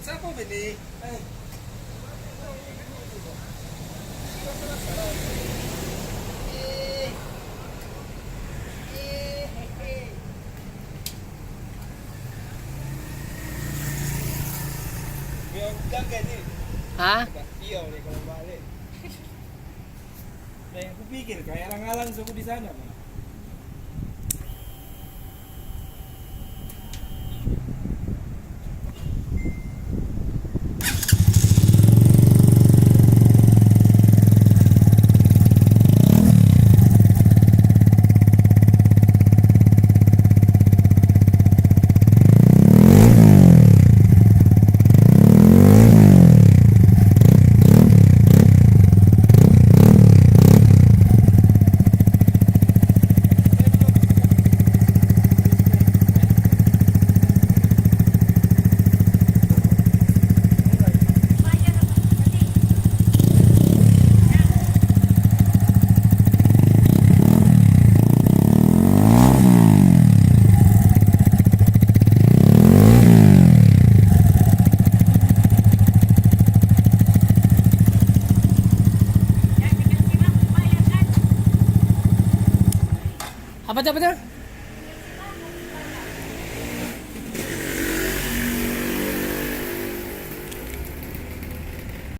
Siapa beli? Yang jaga ni. Ha? Iya oleh kalau balik. Nah, yang kupikir kayak alang-alang suku di sana, Pak. Apa tu?